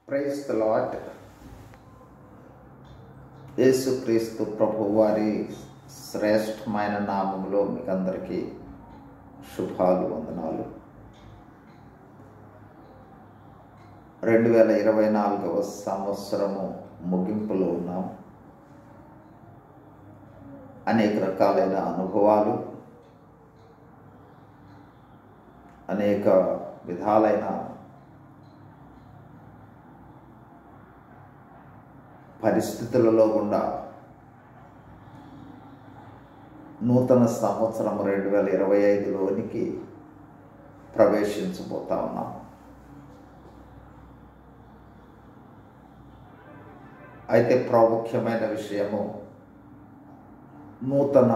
Praise the lord. యేసుక్రీస్తు ప్రభు వారి శ్రేష్టమైన నామములో మీకు అందరికీ శుభాలు, వందనాలు. 2024వ సంవత్సరము ముగింపులో ఉన్నాం. అనేక రకాలైన అనుభవాలు, అనేక విధాలైన పరిస్థితులలో గుండా నూతన సంవత్సరం 2025లోనికి ప్రవేశించబోతా ఉన్నాం. అయితే ప్రాముఖ్యమైన విషయము, నూతన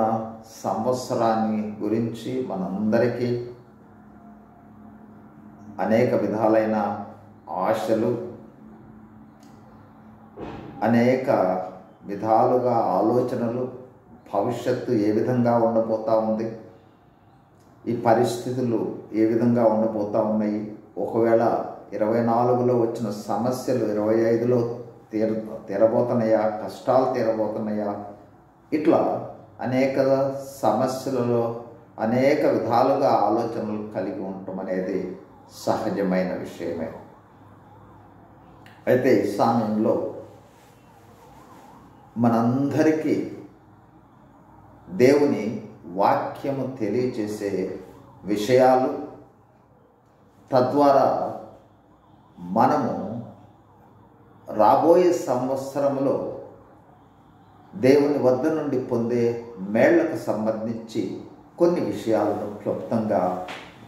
సంవత్సరాన్ని గురించి మనందరికీ అనేక విధాలైన ఆశలు, అనేక విధాలుగా ఆలోచనలు, భవిష్యత్తు ఏ విధంగా ఉండబోతూ ఉంది, ఈ పరిస్థితులు ఏ విధంగా ఉండబోతూ ఉన్నాయి, ఒకవేళ 24లో వచ్చిన సమస్యలు 25లో తీరబోతున్నాయా, కష్టాలు తీరబోతున్నాయా, ఇట్లా అనేక సమస్యలలో అనేక విధాలుగా ఆలోచనలు కలిగి ఉండటం అనేది సహజమైన విషయమే. అయితే ఈ సమయంలో మనందరికీ దేవుని వాక్యము తెలియచేసే విషయాలు, తద్వారా మనము రాబోయే సంవత్సరంలో దేవుని వద్ద నుండి పొందే మేళ్లకు సంబంధించి కొన్ని విషయాలను క్లుప్తంగా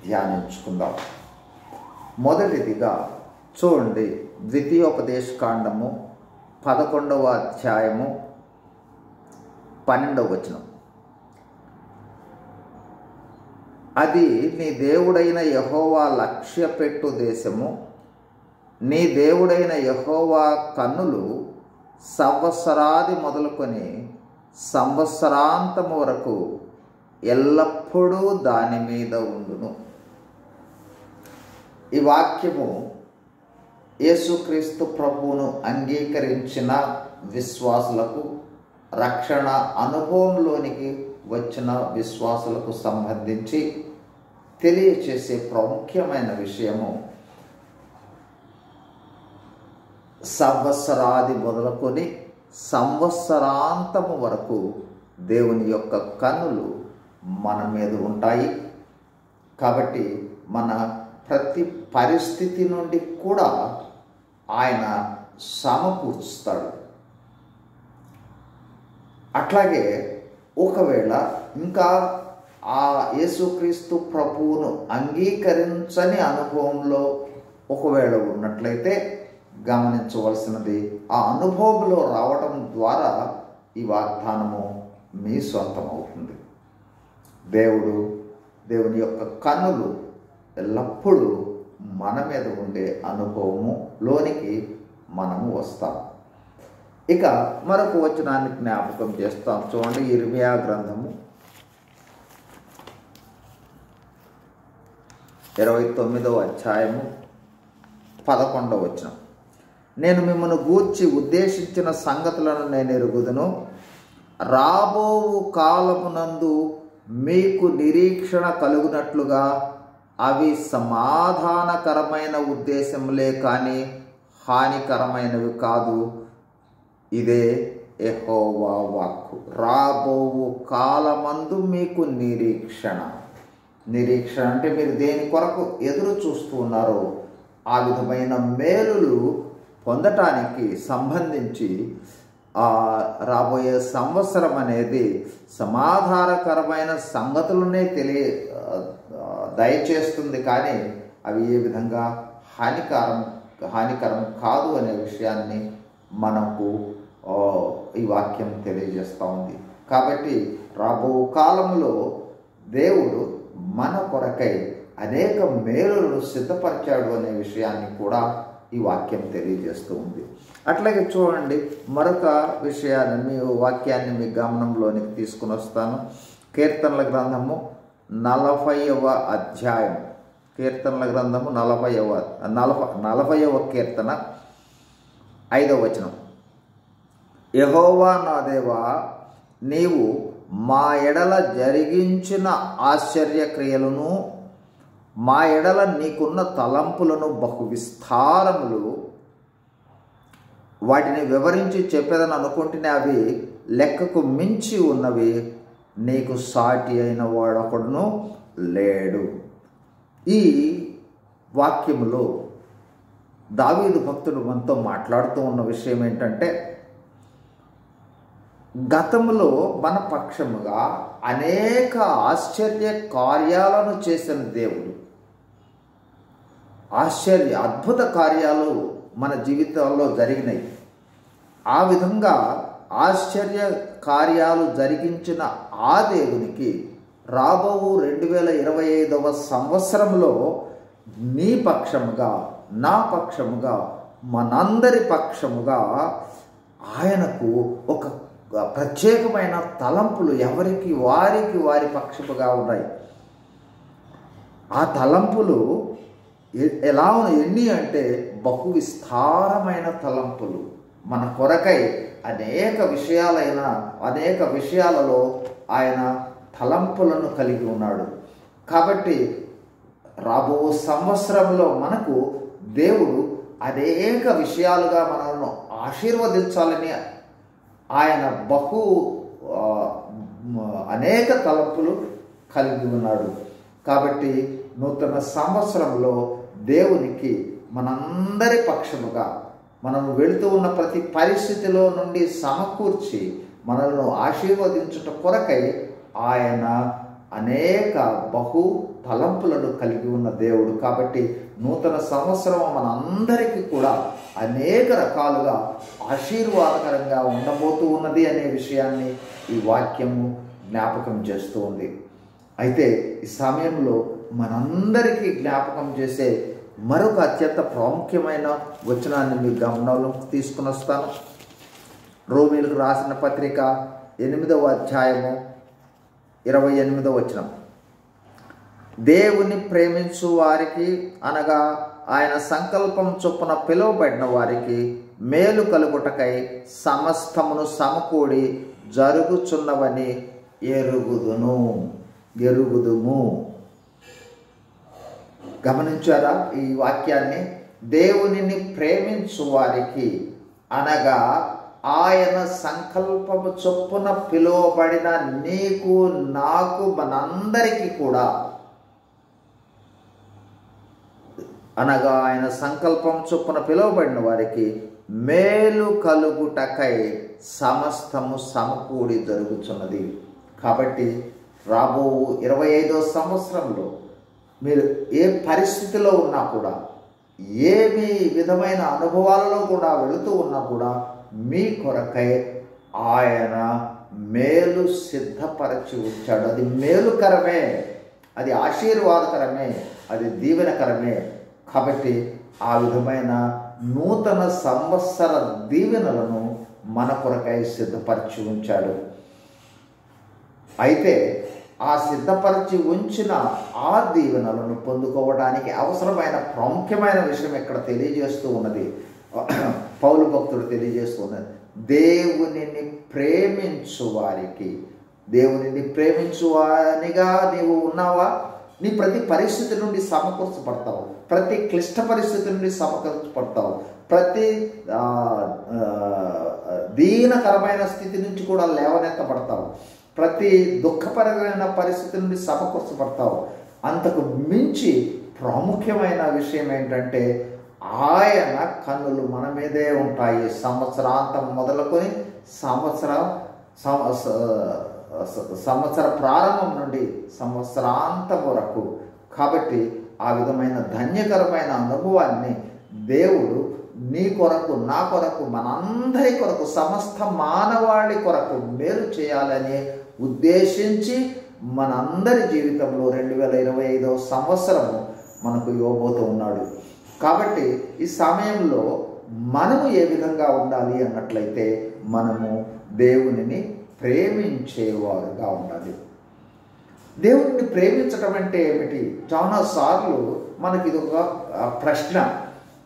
ధ్యానించుకుందాం. మొదటిదిగా చూడండి, ద్వితీయోపదేశకాండము 11వ అధ్యాయము 12వ వచనం. అది నీ దేవుడైన యెహోవా లక్ష్యపెట్టు దేశము, నీ దేవుడైన యెహోవా కన్నులు సంవత్సరాది మొదలుకొని సంవత్సరాంతము వరకు ఎల్లప్పుడూ దాని మీద ఉండును. ఈ వాక్యము యేసుక్రీస్తు ప్రభువును అంగీకరించిన విశ్వాసులకు, రక్షణ అనుభవంలోనికి వచ్చిన విశ్వాసులకు సంబంధించి తెలియచేసే ప్రాముఖ్యమైన విషయము, సంవత్సరాది మొదలుకొని సంవత్సరాంతము వరకు దేవుని యొక్క కన్నులు మన మీద ఉంటాయి. కాబట్టి మన ప్రతి పరిస్థితి నుండి కూడా ఆయన సమకూర్చుతాడు. అట్లాగే ఒకవేళ ఇంకా ఆ యేసుక్రీస్తు ప్రభువును అంగీకరించని అనుభవంలో ఒకవేళ ఉన్నట్లయితే గమనించవలసినది, ఆ అనుభవంలో రావడం ద్వారా ఈ వాగ్దానము మీ సొంతం అవుతుంది. దేవుని యొక్క కన్నులు ఎల్లప్పుడూ మన మీద ఉండే అనుభవములోనికి మనము వస్తాం. ఇక మరొక వచనాన్ని జ్ఞాపకం చేస్తాం. చూడండి, ఇర్మియా గ్రంథము 29వ అధ్యాయము 11వ వచనం. నేను మిమ్మల్ని గూర్చి ఉద్దేశించిన సంగతులను నేను ఎరుగుదును, రాబోవు కాలమునందు మీకు నిరీక్షణ కలుగునట్లుగా అవి సమాధానకరమైన ఉద్దేశములే కానీ హానికరమైనవి కాదు. ఇదే యెహోవా వాక్కు. రాబోవు కాలమందు మీకు నిరీక్షణ అంటే మీరు దేని కొరకు ఎదురు చూస్తూ ఉన్నారో ఆ విధమైన మేలులు పొందటానికి సంబంధించి రాబోయే సంవత్సరం అనేది సమాధానకరమైన సంగతులనే దయచేస్తుంది, కానీ అవి ఏ విధంగా హానికరం కాదు అనే విషయాన్ని మనకు ఈ వాక్యం తెలియజేస్తూ ఉంది. కాబట్టి రాబో కాలంలో దేవుడు మన కొరకై అనేక మేలులను సిద్ధపరిచాడు అనే విషయాన్ని కూడా ఈ వాక్యం తెలియజేస్తూ ఉంది. అట్లాగే చూడండి, మరొక విషయాన్ని, మీ వాక్యాన్ని మీ గమనంలోనికి తీసుకుని వస్తాను. కీర్తనల గ్రంథము 40వ అధ్యాయం, కీర్తనల గ్రంథము 40వ కీర్తన 5వ వచనం, యెహోవా నా దేవా, నీవు మా ఎడల జరిగించిన ఆశ్చర్యక్రియలను, మా ఎడల నీకున్న తలంపులను బహు విస్తారములు, వాటిని వివరించి చెప్పేదని అనుకుంటేనే అవి లెక్కకు మించి ఉన్నవి. నీకు సాటి అయిన వాడొకడును లేడు. ఈ వాక్యములో దావీదు భక్తుడు మనతో మాట్లాడుతూ ఉన్న విషయం ఏంటంటే, గతంలో మన పక్షముగా అనేక ఆశ్చర్య కార్యాలను చేసిన దేవుడు, అద్భుత కార్యాలు మన జీవితాల్లో జరిగినాయి. ఆ విధంగా ఆశ్చర్య కార్యాలు జరిగించిన ఆ దేవునికి రాబో 2025వ సంవత్సరంలో నీ పక్షముగా, నా పక్షముగా, మనందరి పక్షముగా ఆయనకు ఒక ప్రత్యేకమైన తలంపులు ఎవరికి వారి పక్షముగా ఉన్నాయి. ఆ తలంపులు ఎలా ఎన్ని అంటే బహు విస్తారమైన తలంపులు. మన కొరకై అనేక విషయాలలో ఆయన తలంపులను కలిగి ఉన్నాడు. కాబట్టి రాబో సంవత్సరంలో మనకు దేవుడు అనేక విషయాలుగా మనల్ని ఆశీర్వదించాలని ఆయన అనేక తలంపులు కలిగి ఉన్నాడు. కాబట్టి నూతన సంవత్సరంలో దేవునికి మనందరి పక్షముగా మనం వెళుతూ ఉన్న ప్రతి పరిస్థితిలో నుండి సమకూర్చి మనల్ని ఆశీర్వదించుట కొరకై ఆయన అనేక తలంపులను కలిగి ఉన్న దేవుడు. కాబట్టి నూతన సంవత్సరం మనందరికీ కూడా అనేక రకాలుగా ఆశీర్వాదకరంగా ఉండబోతూ ఉన్నది అనే విషయాన్ని ఈ వాక్యము జ్ఞాపకం చేస్తూ ఉంది. అయితే ఈ సమయంలో మనందరికీ జ్ఞాపకం చేసే మరొక అత్యంత ప్రాముఖ్యమైన వచనాన్ని మీ గమనంలోకి తీసుకుని వస్తాను. రోమీయులకు రాసిన పత్రిక 8వ అధ్యాయము 28వ వచనం, దేవుని ప్రేమించు వారికి అనగా ఆయన సంకల్పం చొప్పున పిలువబడిన వారికి మేలు కలుగుటకై సమస్తమును సమకూడి జరుగుచున్నవని ఎరుగుదుము. గమనించారా ఈ వాక్యాన్ని? దేవునిని ప్రేమించు వారికి అనగా ఆయన సంకల్పము చొప్పున పిలువబడిన నీకు, నాకు, మనందరికీ కూడా, అనగా ఆయన సంకల్పం చొప్పున పిలువబడిన వారికి మేలు కలుగుటకై సమస్తము సమకూడి జరుగుతున్నది. కాబట్టి రాబో 25వ సంవత్సరంలో మీరు ఏ పరిస్థితిలో ఉన్నా కూడా, ఏమి విధమైన అనుభవాలలో కూడా వెళుతూ ఉన్నా కూడా మీ కొరకై ఆయన మేలు సిద్ధపరచి ఉంచాడు. అది మేలుకరమే, అది ఆశీర్వాదకరమే, అది దీవెనకరమే. కాబట్టి ఆ విధమైన నూతన సంవత్సర దీవెనలను మన కొరకై సిద్ధపరిచి ఉంచాడు. అయితే ఆ సిద్ధపరిచి ఉంచిన ఆ దీవెనలను పొందుకోవడానికి అవసరమైన ప్రాముఖ్యమైన విషయం ఇక్కడ తెలియజేస్తూ ఉన్నది. పౌలు భక్తుడు తెలియజేస్తూ ఉన్నది, దేవునిని ప్రేమించు వారికి. దేవునిని ప్రేమించువానిగా నీవు ఉన్నావా? నీ ప్రతి పరిస్థితి నుండి సమకూర్చబడతావు, ప్రతి క్లిష్ట పరిస్థితి నుండి సమకూర్చబడతావు, ప్రతి దీనకరమైన స్థితి నుంచి కూడా లేవనెత్తబడతావు, ప్రతి దుఃఖపరమైన పరిస్థితి నుండి సమకూర్చబడతావు. అంతకు మించి ప్రాముఖ్యమైన విషయం ఏంటంటే ఆయన కన్నులు మన మీదే ఉంటాయి, సంవత్సరాంతం మొదలుకొని సంవత్సర ప్రారంభం నుండి సంవత్సరాంతం వరకు. కాబట్టి ఆ విధమైన ధన్యకరమైన అనుభవాన్ని దేవుడు నీ కొరకు, నా కొరకు, మనందరి కొరకు, సమస్త మానవాళి కొరకు మేలు చేయాలని ఉద్దేశించి మనందరి జీవితంలో 2025వ సంవత్సరము మనకు ఇవ్వబోతూ ఉన్నాడు. కాబట్టి ఈ సమయంలో మనము ఏ విధంగా ఉండాలి అన్నట్లయితే మనము దేవునిని ప్రేమించేవారుగా ఉండాలి. దేవుడిని ప్రేమించటం అంటే ఏమిటి? చాలాసార్లు మనకి ఇది ఒక ప్రశ్న.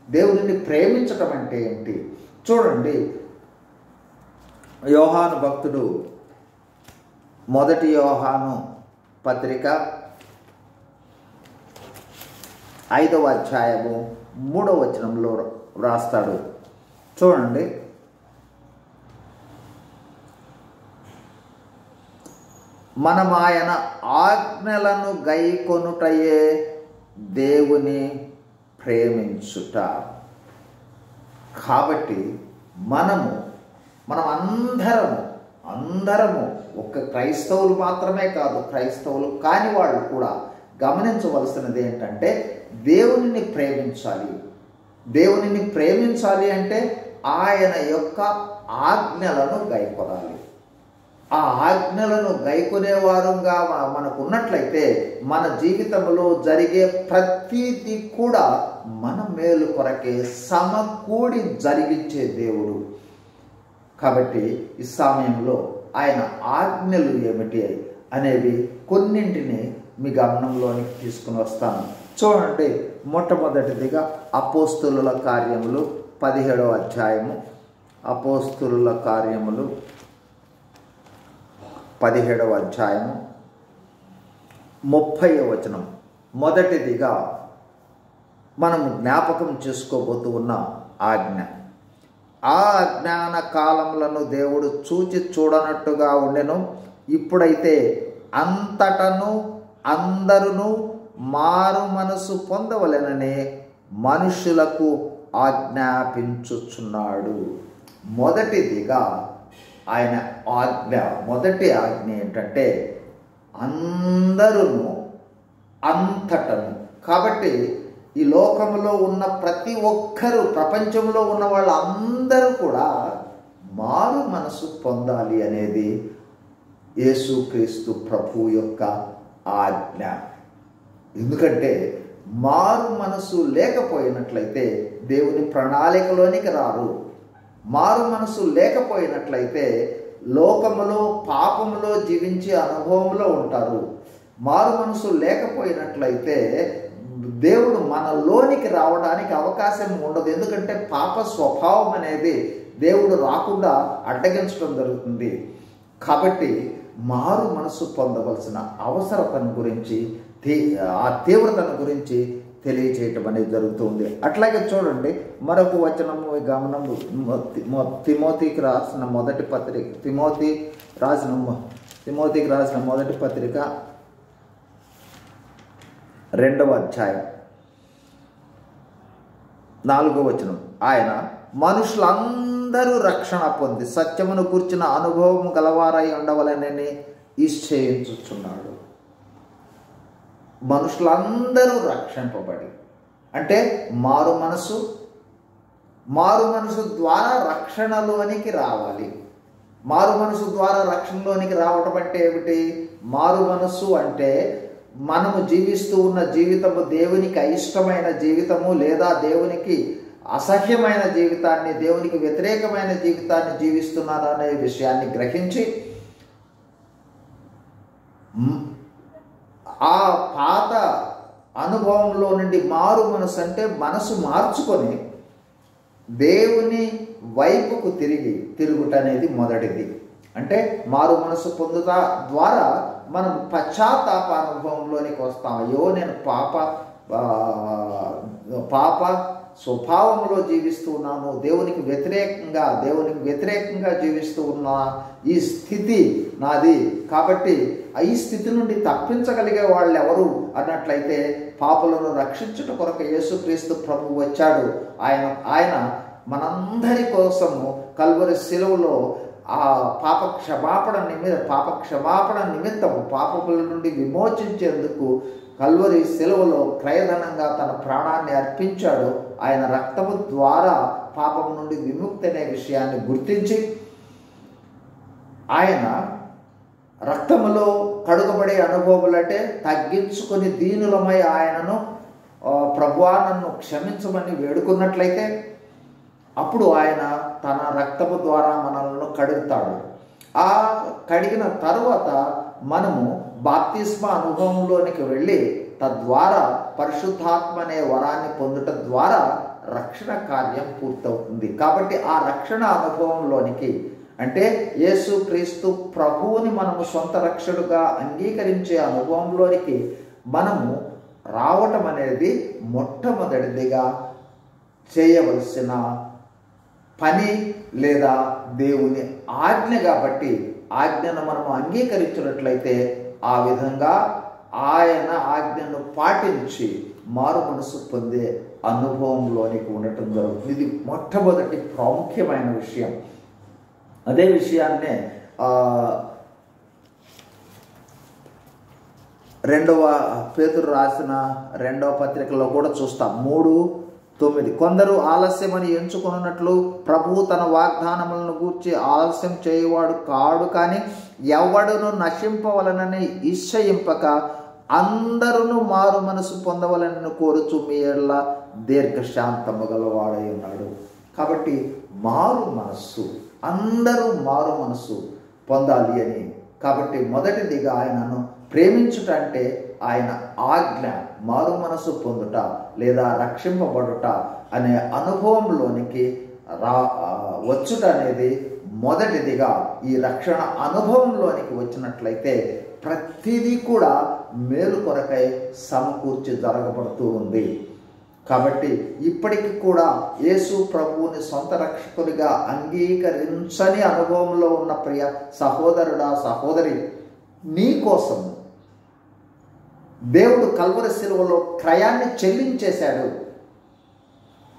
దేవుడిని ప్రేమించటం అంటే ఏంటి? చూడండి, యోహాను భక్తుడు 1 యోహాను పత్రిక 5వ అధ్యాయము 3వ వచనంలో వ్రాస్తాడు. చూడండి, మనం ఆయన ఆజ్ఞలను గైకొనుటయే దేవుని ప్రేమించుట. కాబట్టి మనం అందరము ఒక్క క్రైస్తవులు మాత్రమే కాదు, క్రైస్తవులు కాని వాళ్ళు కూడా గమనించవలసినది ఏంటంటే దేవునిని ప్రేమించాలి. దేవునిని ప్రేమించాలి అంటే ఆయన యొక్క ఆజ్ఞలను గైకొనాలి. ఆ ఆజ్ఞలను గైకొనేవారుగా మనకు ఉన్నట్లయితే మన జీవితంలో జరిగే ప్రతిదీ కూడా మన మేలు కొరకే సమకూడి జరిగించే దేవుడు. కాబట్టి ఈ సమయంలో ఆయన ఆజ్ఞలు ఏమిటి అనేవి కొన్నింటిని మీ గమనంలోనికి తీసుకుని వస్తాను. చూడండి, మొట్టమొదటిదిగా అపోస్తులుల కార్యములు 17వ అధ్యాయము. అపోస్తులుల కార్యములు 17వ అధ్యాయము 30వ వచనం. మొదటిదిగా మనము జ్ఞాపకం చేసుకోబోతూ ఉన్న ఆజ్ఞ. ఆ అజ్ఞాన కాలములను దేవుడు చూచి చూడనట్టుగా ఉండెను. ఇప్పుడైతే అంతటను అందరును మారు మనసు పొందవలెనని మనుషులకు ఆజ్ఞాపించుచున్నాడు. మొదటిదిగా ఆయన మొదటి ఆజ్ఞ ఏంటంటే అందరూ అంతటను. కాబట్టి ఈ లోకంలో ఉన్న ప్రతి ఒక్కరూ, ప్రపంచంలో ఉన్న వాళ్ళందరూ కూడా మారు మనసు పొందాలి అనేది యేసుక్రీస్తు ప్రభు యొక్క ఆజ్ఞ. ఎందుకంటే మారు మనసు లేకపోయినట్లయితే దేవుని ప్రణాళికలోనికి రారు. మారు మనసు లేకపోయినట్లయితే లోకములో పాపములో జీవించే అనుభవంలో ఉంటారు. మారు మనసు లేకపోయినట్లయితే దేవుడు మనలోనికి రావడానికి అవకాశం ఉండదు. ఎందుకంటే పాప స్వభావం అనేది దేవుడు రాకుండా అడ్డగించడం జరుగుతుంది. కాబట్టి మారు మనసు పొందవలసిన అవసరతను గురించి, ఆ తీవ్రతను గురించి తెలియచేయటం అనేది జరుగుతుంది. అట్లాగే చూడండి, మరొక వచనము గమనము, తిమోతికి రాసిన మొదటి పత్రిక, తిమోతికి రాసిన మొదటి పత్రిక 2వ అధ్యాయం 4వ వచనం. ఆయన మనుషులందరూ రక్షణ పొంది సత్యమును కూర్చిన అనుభవం గలవారై ఉండవలనని నిశ్చయించుచున్నాడు. మనుషులందరూ రక్షింపబడి, అంటే మారు మనసు ద్వారా రక్షణలోనికి రావాలి. మారు మనసు ద్వారా రక్షణలోనికి రావడం అంటే ఏమిటి? మారు మనసు అంటే మనము జీవిస్తూ ఉన్న జీవితము దేవునికి అయిష్టమైన జీవితము లేదా దేవునికి అసహ్యమైన జీవితాన్ని, దేవునికి వ్యతిరేకమైన జీవితాన్ని జీవిస్తున్నారు అనే విషయాన్ని గ్రహించి ఆ పాత అనుభవంలో నుండి మారు మనసు అంటే మనసు మార్చుకొని దేవుని వైపుకు తిరుగుట అనేది మొదటిది. అంటే మారు మనసు పొందుతా ద్వారా మనం పశ్చాత్తాప అనుభవంలోనికి వస్తాం. అయ్యో, నేను పాప స్వభావంలో జీవిస్తూ ఉన్నాను, దేవునికి వ్యతిరేకంగా జీవిస్తూ ఉన్నా, ఈ స్థితి నాది. కాబట్టి ఈ స్థితి నుండి తప్పించగలిగే వాళ్ళు ఎవరు అన్నట్లయితే పాపులను రక్షించుట కొరకు యేసుక్రీస్తు ప్రభు వచ్చాడు. ఆయన మనందరి కోసము కల్వరి శిలువలో ఆ పాప క్షమాపణ నిమిత్తము పాపముల నుండి విమోచించేందుకు కల్వరి శిలువలో క్రయధనంగా తన ప్రాణాన్ని అర్పించాడు. ఆయన రక్తము ద్వారా పాపం నుండి విముక్తి అనే విషయాన్ని గుర్తించి ఆయన రక్తములో కడుగబడే అనుభవములంటే తగ్గించుకొని దీనులమై ఆయనను ప్రభువా నన్ను క్షమించమని వేడుకున్నట్లయితే అప్పుడు ఆయన తన రక్తము ద్వారా మనల్ని కడుగుతాడు. ఆ కడిగిన తరువాత మనము బాప్తిస్మ అనుభవంలోనికి వెళ్ళి తద్వారా పరిశుద్ధాత్మ అనే వరాన్ని పొందుట ద్వారా రక్షణ కార్యం పూర్తవుతుంది. కాబట్టి ఆ రక్షణ అనుభవంలోనికి, అంటే యేసుక్రీస్తు ప్రభువుని మనము సొంత రక్షకుడుగా అంగీకరించే అనుభవంలోనికి మనము రావటం అనేది మొట్టమొదటిదిగా చేయవలసిన పని లేదా దేవుని ఆజ్ఞ. కాబట్టి ఆజ్ఞను మనము అంగీకరించినట్లయితే ఆ విధంగా ఆయన ఆజ్ఞను పాటించి మారు మనసు పొందే అనుభవంలోనికి ఉండటం జరుగుతుంది. ఇది మొట్టమొదటి ప్రాముఖ్యమైన విషయం. అదే విషయాన్నే 2వ పేతురు రాసిన 2వ పత్రికలో కూడా చూస్తాం. 3:9 కొందరు ఆలస్యమని ఎంచుకున్నట్లు ప్రభువు తన వాగ్దానములను గూర్చి ఆలస్యం చేయవాడు కాడు, కానీ ఎవడును నశింపవలనని ఇచ్చయింపక అందరూ మారు మనసు పొందవలనని కోరుచు మీ ఎడల దీర్ఘశాంతము గలవాడై ఉన్నాడు. కాబట్టి మారు మనస్సు, అందరూ మారు మనసు పొందాలి అని. కాబట్టి మొదటిదిగా ఆయనను ప్రేమించుట అంటే ఆయన ఆజ్ఞ, మారు మనసు పొందుట లేదా రక్షింపబడుట అనే అనుభవంలోనికి వచ్చుట అనేది మొదటిదిగా. ఈ రక్షణ అనుభవంలోనికి వచ్చినట్లయితే ప్రతిదీ కూడా మేలు కొరకై సమకూర్చి జరగబడుతూ ఉంది. కాబట్టి ఇప్పటికి కూడా యేసు ప్రభువుని సొంత రక్షకుడిగా అంగీకరించని అనుభవంలో ఉన్న ప్రియ సహోదరుడా, సహోదరి, నీ కోసం దేవుడు కల్వరి శిలువలో క్రయాన్ని చెల్లించేశాడు.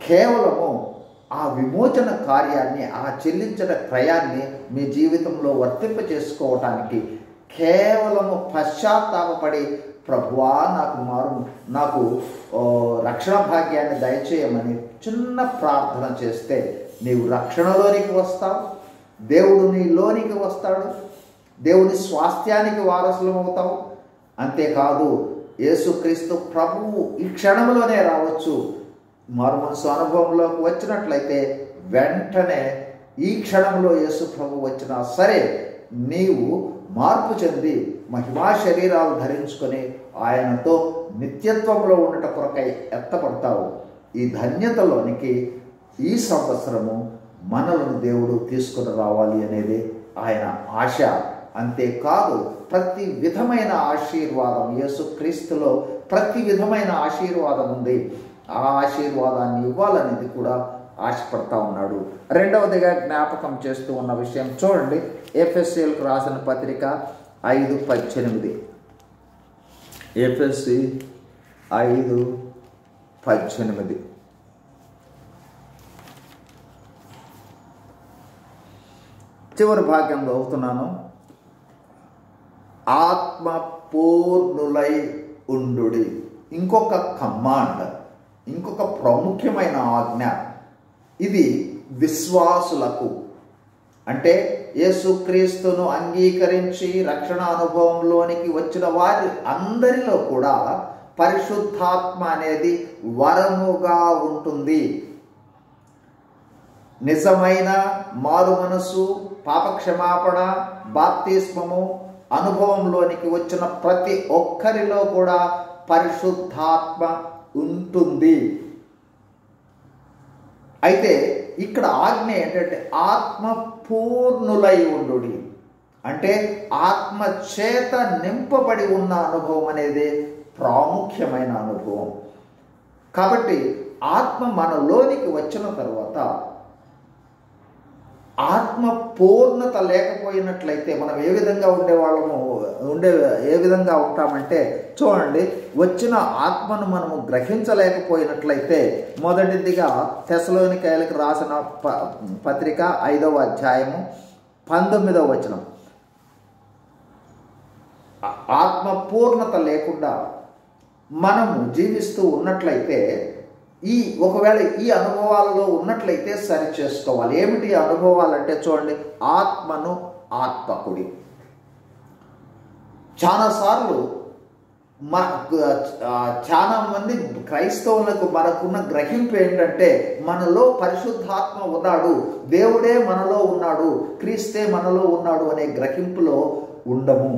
కేవలము ఆ విమోచన కార్యాన్ని, ఆ చెల్లించిన క్రయాన్ని మీ జీవితంలో వర్తింప చేసుకోవటానికి కేవలము పశ్చాత్తాపపడి ప్రభువా నాకు రక్షణ భాగ్యాన్ని దయచేయమని చిన్న ప్రార్థన చేస్తే నీవు రక్షణలోనికి వస్తావు. దేవుడు నీలోనికి వస్తాడు. దేవుని స్వాస్థ్యానికి వారసులం అవుతావు. అంతేకాదు యేసుక్రీస్తు ప్రభువు ఈ క్షణంలోనే రావచ్చు. మారు మనసు అనుభవంలోకి వచ్చినట్లయితే వెంటనే ఈ క్షణంలో యేసు ప్రభు వచ్చినా సరే నీవు మార్పు చెంది మహిమా శరీరాలు ధరించుకొని ఆయనతో నిత్యత్వంలో ఉండట కొరకై ఎత్తపడతావు. ఈ ధన్యతలోనికి ఈ సంవత్సరము మనలను దేవుడు తీసుకుని రావాలి అనేది ఆయన ఆశ. అంతేకాదు ప్రతి విధమైన ఆశీర్వాదం, యేసుక్రీస్తులో ప్రతి విధమైన ఆశీర్వాదం ఉంది. ఆ ఆశీర్వాదాన్ని ఇవ్వాలనేది కూడా ఆశపడతా ఉన్నాడు. రెండవదిగా జ్ఞాపకం చేస్తూ ఉన్న విషయం చూడండి, ఎఫెసీయులకు రాసిన పత్రిక 5:18. ఎఫెసీ 5:18. చివరి భాగ్యం చదువుతున్నాను. ఆత్మ పూర్ణులై ఉండుడి. ఇంకొక కమాండ్, ఇంకొక ప్రాముఖ్యమైన ఆజ్ఞ. ఇది విశ్వాసులకు, అంటే యేసుక్రీస్తును అంగీకరించి రక్షణ అనుభవంలోనికి వచ్చిన వారి అందరిలో కూడా పరిశుద్ధాత్మ అనేది వరముగా ఉంటుంది. నిజమైన మారు మనసు, పాపక్షమాపణ, బాప్తిస్మము అనుభవంలోనికి వచ్చిన ప్రతి ఒక్కరిలో కూడా పరిశుద్ధాత్మ ఉంటుంది. అయితే ఇక్కడ ఆజ్ఞ ఏంటంటే ఆత్మ పూర్ణులై ఉండుడి, అంటే ఆత్మ చేత నింపబడి ఉన్న అనుభవం అనేది ప్రాముఖ్యమైన అనుభవం. కాబట్టి ఆత్మ మనలోనికి వచ్చిన తర్వాత ఆత్మ పూర్ణత లేకపోయినట్లయితే మనం ఏ విధంగా ఏ విధంగా ఉంటామంటే చూడండి, వచ్చిన ఆత్మను మనము గ్రహించలేకపోయినట్లయితే మొదటిదిగా తెస్సలోనికైలకు రాసిన పత్రిక 5వ అధ్యాయము 19వ వచనం. ఆత్మ పూర్ణత లేకుండా మనము జీవిస్తూ ఉన్నట్లయితే ఒకవేళ ఈ అనుభవాలలో ఉన్నట్లయితే సరి చేసుకోవాలి. ఏమిటి అనుభవాలంటే చూడండి, ఆత్మను ఆత్మకుడి. చాలాసార్లు చాలా మంది క్రైస్తవులకు మనకున్న గ్రహింపు ఏంటంటే మనలో పరిశుద్ధాత్మ ఉన్నాడు, దేవుడే మనలో ఉన్నాడు, క్రీస్తే మనలో ఉన్నాడు అనే గ్రహింపులో ఉండము.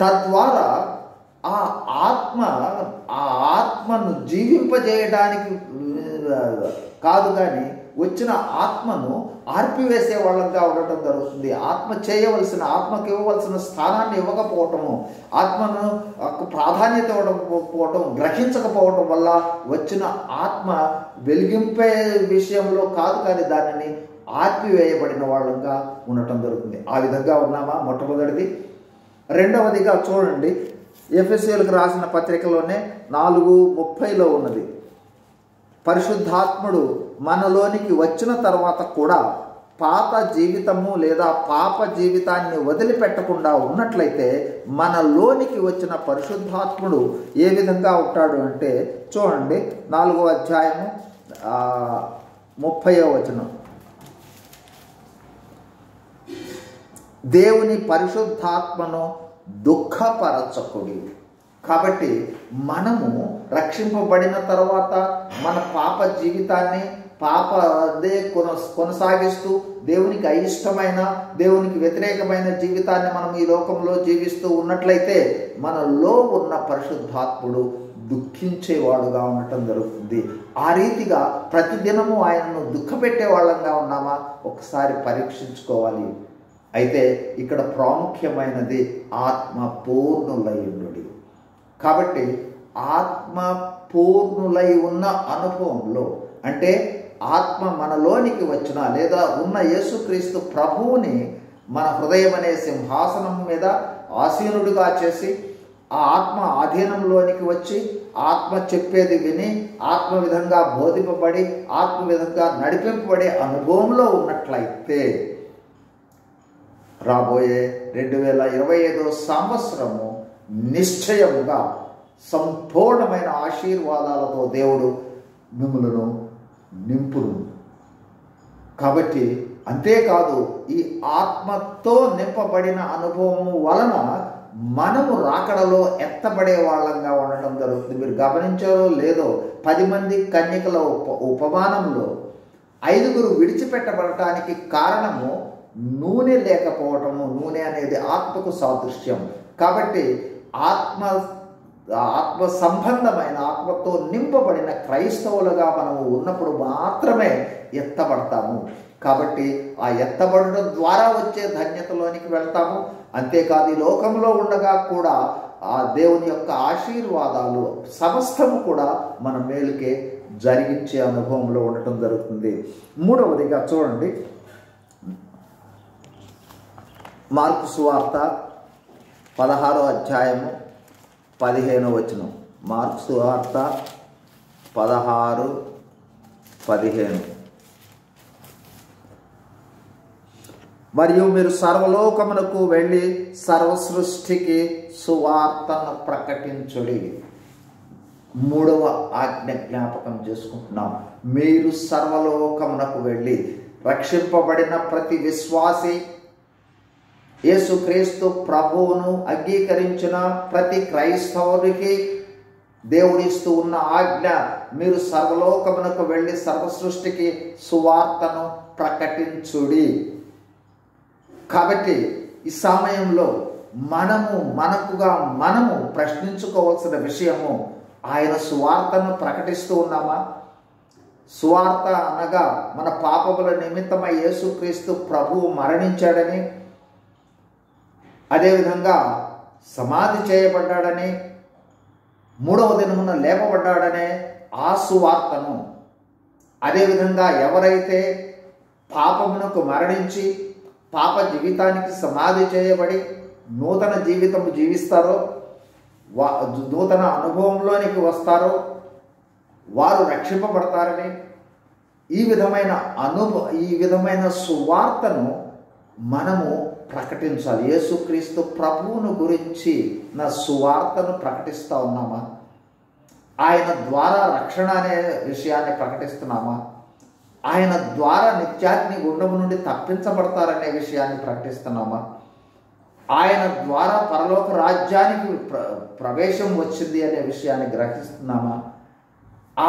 తద్వారా ఆ ఆత్మ ఆ ఆత్మను జీవింపజేయడానికి కాదు, కానీ వచ్చిన ఆత్మను ఆర్పివేసే వాళ్ళంగా ఉండటం జరుగుతుంది. ఆత్మ చేయవలసిన, ఆత్మకి ఇవ్వవలసిన స్థానాన్ని ఇవ్వకపోవటము, ఆత్మను ప్రాధాన్యత ఇవ్వకపోవటం, గ్రహించకపోవటం వల్ల వచ్చిన ఆత్మ వెలిగింపే విషయంలో కాదు, కానీ దానిని ఆర్పివేయబడిన వాళ్ళంగా ఉండటం జరుగుతుంది. ఆ విధంగా ఉన్నామా? మొట్టమొదటిది. రెండవదిగా చూడండి, ఎఫెసీయులకు రాసిన పత్రికలోనే 4:30 ఉన్నది. పరిశుద్ధాత్ముడు మనలోనికి వచ్చిన తర్వాత కూడా పాత జీవితము లేదా పాప జీవితాన్ని వదిలిపెట్టకుండా ఉన్నట్లయితే మనలోనికి వచ్చిన పరిశుద్ధాత్ముడు ఏ విధంగా ఉంటాడు అంటే చూడండి, 4వ అధ్యాయము 30వ వచనం. దేవుని పరిశుద్ధాత్మను దుఃఖపరచకుడి. కాబట్టి మనము రక్షింపబడిన తర్వాత మన పాప జీవితాన్ని కొనసాగిస్తూ దేవునికి అయిష్టమైన, దేవునికి వ్యతిరేకమైన జీవితాన్ని మనం ఈ లోకంలో జీవిస్తూ ఉన్నట్లయితే మనలో ఉన్న పరిశుద్ధాత్ముడు దుఃఖించేవాడుగా ఉండటం జరుగుతుంది. ఆ రీతిగా ప్రతిదినము ఆయనను దుఃఖపెట్టే వాళ్ళంగా ఉన్నామా? ఒకసారి పరీక్షించుకోవాలి. అయితే ఇక్కడ ప్రాముఖ్యమైనది ఆత్మ పూర్ణులైండుడి. కాబట్టి ఆత్మ పూర్ణులై ఉన్న అనుభవంలో, అంటే ఆత్మ మనలోనికి వచ్చిన లేదా ఉన్న యేసుక్రీస్తు ప్రభువుని మన హృదయం అనే సింహాసనం మీద ఆసీనుడిగా చేసి ఆ ఆత్మ ఆధీనంలోనికి వచ్చి ఆత్మ చెప్పేది విని ఆత్మ విధంగా బోధింపబడి ఆత్మ విధంగా నడిపింపబడే అనుభవంలో ఉన్నట్లయితే రాబోయే 2025 సంవత్సరము నిశ్చయముగా సంపూర్ణమైన ఆశీర్వాదాలతో దేవుడు మిమ్మలను నింపును. కాబట్టి అంతేకాదు, ఈ ఆత్మతో నింపబడిన అనుభవము వలన మనము రాకడలో ఎత్తబడే వాళ్ళంగా ఉండటం జరుగుతుంది. మీరు గమనించారో లేదో, 10 మంది కన్యకల ఉపమానంలో 5గురు విడిచిపెట్టబడటానికి కారణము నూనె లేకపోవటము. నూనె అనేది ఆత్మకు సాదృశ్యం. కాబట్టి ఆత్మ సంబంధమైన, ఆత్మతో నింపబడిన క్రైస్తవులుగా మనము ఉన్నప్పుడు మాత్రమే ఎత్తబడతాము. కాబట్టి ఆ ఎత్తబడడం ద్వారా వచ్చే ధన్యతలోనికి వెళ్తాము. అంతేకాదు, ఈ లోకంలో ఉండగా కూడా ఆ దేవుని యొక్క ఆశీర్వాదాలు సమస్తము కూడా మన మేలుకే జరిగించే అనుభవంలో ఉండటం జరుగుతుంది. మూడవదిగా చూడండి, మార్కు సువార్త 16వ అధ్యాయము 15వ వచనం. మార్కు సువార్త 16:15. మరియు మీరు సర్వలోకమునకు వెళ్ళి సర్వ సృష్టికి సువార్తను ప్రకటించుడి. 3వ ఆజ్ఞ జ్ఞాపకం చేసుకుంటున్నాం. మీరు సర్వలోకమునకు వెళ్ళి, రక్షింపబడిన ప్రతి విశ్వాసి, యేసుక్రీస్తు ప్రభువును అంగీకరించిన ప్రతి క్రైస్తవునికి దేవుడిస్తూ ఉన్న ఆజ్ఞ, మీరు సర్వలోకమునకు వెళ్ళి సర్వ సృష్టికి సువార్తను ప్రకటించుడి. కాబట్టి ఈ సమయంలో మనము ప్రశ్నించుకోవాల్సిన విషయము, ఆయన సువార్తను ప్రకటిస్తూ ఉన్నామా? సువార్త అనగా మన పాపముల నిమిత్తమై యేసుక్రీస్తు ప్రభువు మరణించాడని, అదేవిధంగా సమాధి చేయబడ్డాడని, 3వ దినమున లేపబడ్డాడనే ఆ సువార్తను, అదేవిధంగా ఎవరైతే పాపమునకు మరణించి పాప జీవితానికి సమాధి చేయబడి నూతన జీవితం జీవిస్తారో, నూతన అనుభవంలోనికి వస్తారో వారు రక్షింపబడతారని, ఈ విధమైన సువార్తను మనము ప్రకటించాలి. యేసుక్రీస్తు ప్రభువును గురించి నా సువార్తను ప్రకటిస్తూ ఉన్నామా? ఆయన ద్వారా రక్షణ అనే విషయాన్ని ప్రకటిస్తున్నామా? ఆయన ద్వారా నిత్యాగ్ని గుండము నుండి తప్పించబడతారనే విషయాన్ని ప్రకటిస్తున్నామా? ఆయన ద్వారా పరలోక రాజ్యానికి ప్రవేశం వచ్చింది అనే విషయాన్ని గ్రహిస్తున్నామా?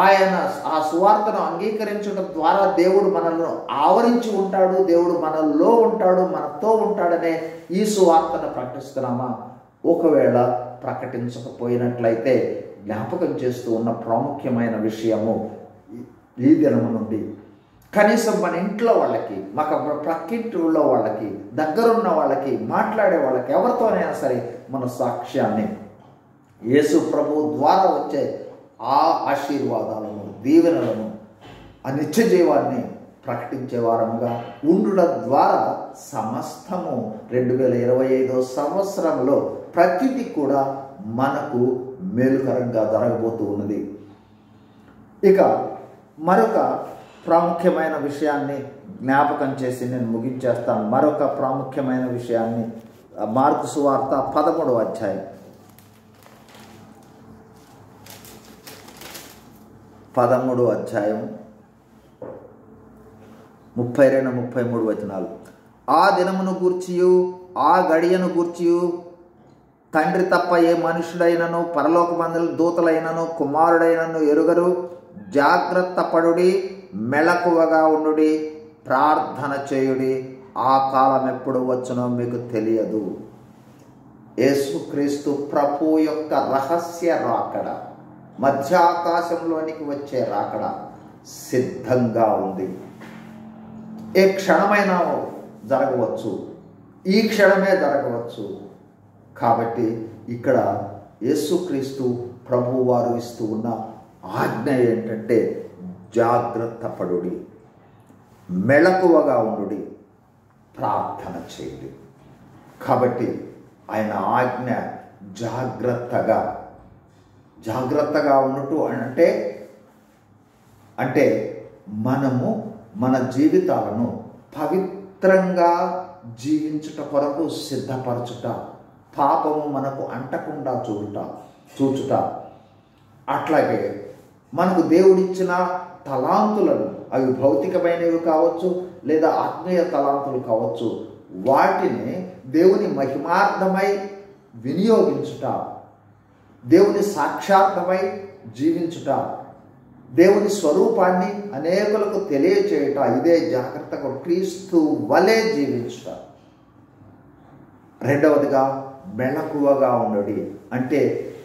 ఆయన ఆ సువార్తను అంగీకరించడం ద్వారా దేవుడు మనల్ని ఆవరించి ఉంటాడు, దేవుడు మనలో ఉంటాడు, మనతో ఉంటాడనే ఈ సువార్తను ప్రకటిస్తున్నామా? ఒకవేళ ప్రకటించకపోయినట్లయితే జ్ఞాపకం చేస్తూ ఉన్న ప్రాముఖ్యమైన విషయము ఈ దినము నుండి కనీసం మన ఇంట్లో వాళ్ళకి, మాకు ప్రక్కింటిలో వాళ్ళకి, దగ్గరున్న వాళ్ళకి, మాట్లాడే వాళ్ళకి, ఎవరితోనైనా సరే మన సాక్ష్యాన్ని, యేసు ప్రభు ద్వారా వచ్చే ఆ ఆశీర్వాదాలను, దీవెనలను, ఆ నిత్య జీవాన్ని ప్రకటించే వారంగా ఉండడం ద్వారా సమస్తము 2025 సంవత్సరంలో ప్రతిదీ కూడా మనకు మేలుకరంగా జరగబోతూ ఉన్నది. ఇక మరొక ప్రాముఖ్యమైన విషయాన్ని జ్ఞాపకం చేసి నేను ముగించేస్తాను. మరొక ప్రాముఖ్యమైన విషయాన్ని మార్కు సువార్త 13వ అధ్యాయం 32-33 వచనాలు. ఆ దినమును గూర్చియు ఆ గడియను గూర్చియు తండ్రి తప్ప ఏ మనుషుడైనను పరలోకమందుల దూతలైనను కుమారుడైనను ఎరుగరు. జాగ్రత్త పడుడి, మెలకువగా ఉండుడి, ప్రార్థన చేయుడి, ఆ కాలం ఎప్పుడు వచ్చునో మీకు తెలియదు. యేసుక్రీస్తు ప్రభు యొక్క రహస్య రాకడ, మధ్యాకాశంలోనికి వచ్చే రాకడ సిద్ధంగా ఉంది. ఏ క్షణమైనా జరగవచ్చు, ఈ క్షణమే జరగవచ్చు. కాబట్టి ఇక్కడ యేసుక్రీస్తు ప్రభు వారు ఇస్తూ ఉన్న ఆజ్ఞ ఏంటంటే జాగ్రత్త పడుడి, మెలకువగా ఉండుడి, ప్రార్థన చేయండి. కాబట్టి ఆయన ఆజ్ఞ జాగ్రత్తగా ఉన్నట్టు అంటే మనము మన జీవితాలను పవిత్రంగా జీవించుట కొరకు సిద్ధపరచుట, పాపము మనకు అంటకుండా చూచుట, అట్లాగే మనకు దేవుడిచ్చిన తలాంతులను, అవి భౌతికమైనవి కావచ్చు లేదా ఆత్మీయ తలాంతులు కావచ్చు, వాటిని దేవుని మహిమార్థమై వినియోగించుట, దేవుని సాక్షార్థమై జీవించుట, దేవుని స్వరూపాన్ని అనేకులకు తెలియచేయుట, ఇదే జాగ్రత్తగా క్రీస్తు వలె జీవించుట. రెండవదిగా మెలకువగా ఉండడి, అంటే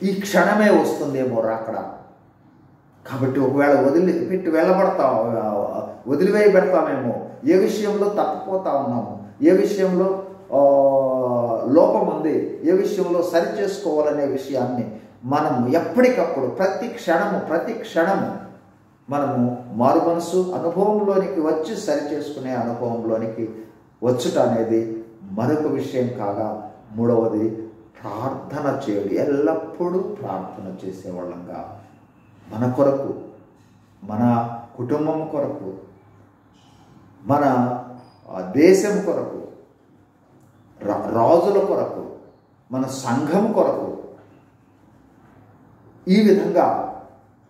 ఈ క్షణమే వస్తుందేమో రాకడ. కాబట్టి ఒకవేళ వదిలివేయబెడతామేమో, ఏ విషయంలో తప్పిపోతా ఉన్నాము, ఏ విషయంలో లోపం ఉంది, ఏ విషయంలో సరి చేసుకోవాలనే విషయాన్ని మనము ఎప్పటికప్పుడు ప్రతి క్షణము మనము మారు మనసు అనుభవంలోనికి వచ్చి సరి చేసుకునే అనుభవంలోనికి వచ్చుట అనేది మరొక విషయం కాగా, మూడవది ప్రార్థన చేయడం. ఎల్లప్పుడూ ప్రార్థన చేసేవాళ్ళంగా మన కొరకు, మన కుటుంబం కొరకు, మన దేశం కొరకు, రాజుల కొరకు, మన సంఘం కొరకు, ఈ విధంగా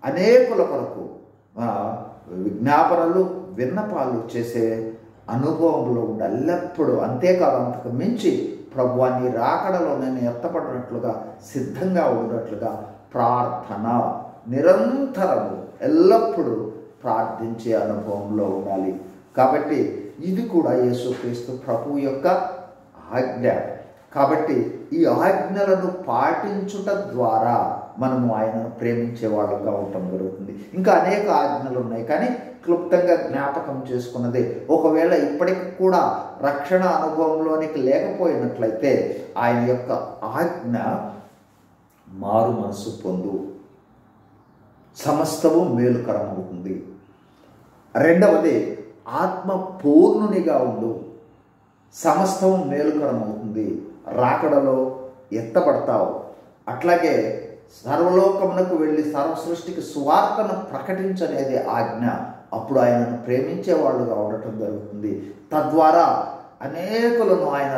అనేకుల కొరకు విజ్ఞాపనలు, విన్నపాలు చేసే అనుభవంలో ఉండి ఎల్లప్పుడూ, అంతేకాదు అంతకు మించి ప్రభువాన్ని రాకడలో నేను ఎత్తపడినట్లుగా సిద్ధంగా ఉన్నట్లుగా ప్రార్థన నిరంతరము ఎల్లప్పుడూ ప్రార్థించే అనుభవంలో ఉండాలి. కాబట్టి ఇది కూడా యేసుక్రీస్తు ప్రభు యొక్క ఆజ్ఞ. కాబట్టి ఈ ఆజ్ఞలను పాటించుట ద్వారా మనము ఆయనను ప్రేమించే వాళ్ళంగా ఉండటం జరుగుతుంది. ఇంకా అనేక ఆజ్ఞలు ఉన్నాయి, కానీ క్లుప్తంగా జ్ఞాపకం చేసుకున్నదే. ఒకవేళ ఇప్పటికి కూడా రక్షణ అనుభవంలోనికి లేకపోయినట్లయితే ఆయన యొక్క ఆజ్ఞ మారు మనసు పొందు, సమస్తము మేలుకరమవుతుంది. రెండవది ఆత్మ పూర్ణునిగా ఉండు, సమస్తము మేలుకరమవుతుంది. రాకడలో ఎత్తబడతావు. అట్లాగే సర్వలోకమునకు వెళ్ళి సర్వ సృష్టికి సువార్తను ప్రకటించనేది ఆజ్ఞ. అప్పుడు ఆయనను ప్రేమించే వాళ్ళుగా ఉండటం జరుగుతుంది. తద్వారా అనేకులను ఆయన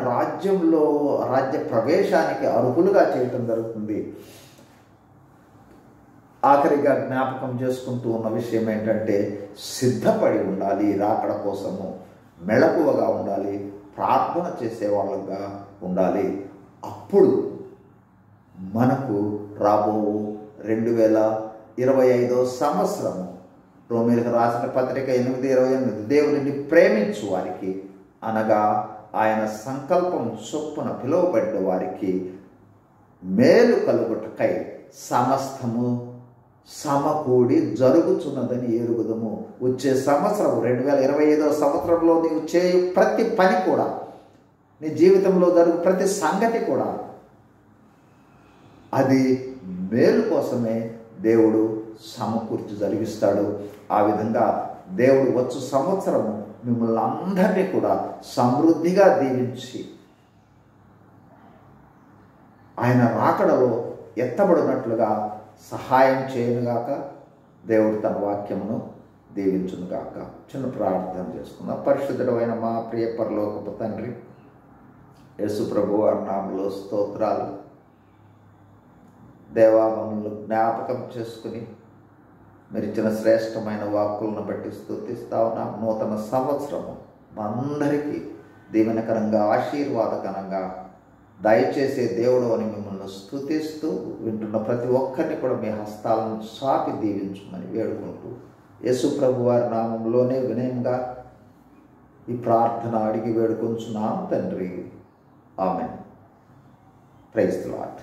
రాజ్య ప్రవేశానికి అర్హులుగా చేయటం జరుగుతుంది. ఆఖరిగా జ్ఞాపకం చేసుకుంటూ ఉన్న విషయం ఏంటంటే సిద్ధపడి ఉండాలి, రాకడ కోసము మెళకువగా ఉండాలి, ప్రార్థన చేసేవాళ్ళగా ఉండాలి. అప్పుడు మనకు రాబో 2025 సంవత్సరము, రోమీయులకు రాసిన పత్రిక 8:28, దేవునిని ప్రేమించు వారికి, అనగా ఆయన సంకల్పం చొప్పున పిలువబడ్డ వారికి మేలు కలుగుటకై సమస్తము సమకూడి జరుగుతున్నదని ఎరుగుదము. వచ్చే సంవత్సరం 2025వ సంవత్సరంలో నీవు చేయు ప్రతి పని కూడా, నీ జీవితంలో జరుగు ప్రతి సంగతి కూడా అది మేలు కోసమే దేవుడు సమకూర్చి జరిగిస్తాడు. ఆ విధంగా దేవుడు వచ్చు సంవత్సరం మిమ్మల్ని అందరినీ కూడా సమృద్ధిగా దీవించి ఆయన రాకడలో ఎత్తబడినట్లుగా సహాయం చేయనుగాక. దేవుడు తన వాక్యమును దీవించునుగాక. చిన్న ప్రార్థన చేసుకుందాం. పరిశుద్ధుడైన మా ప్రియ పరలోకపు తండ్రి, యేసు ప్రభు వారి నామములో స్తోత్రాలు. దేవా, మమ్మల్ని జ్ఞాపకం చేసుకుని మీరు ఇచ్చిన శ్రేష్టమైన వాక్కులను బట్టి స్తుతిస్తా ఉన్నాం. నూతన సంవత్సరము మా అందరికీ దీవెనకరంగా ఆశీర్వాదకరంగా దయచేసే దేవుడు అని మిమ్మల్ని స్తుతిస్తూ వింటున్న ప్రతి ఒక్కరిని కూడా మీ హస్తాలను చాపి దీవించమని వేడుకుంటూ యేసు ప్రభు వారి నామంలోనే వినయంగా ఈ ప్రార్థన అడిగి వేడుకొంచున్నాం తండ్రి. ఆమెన్. Praise the lord.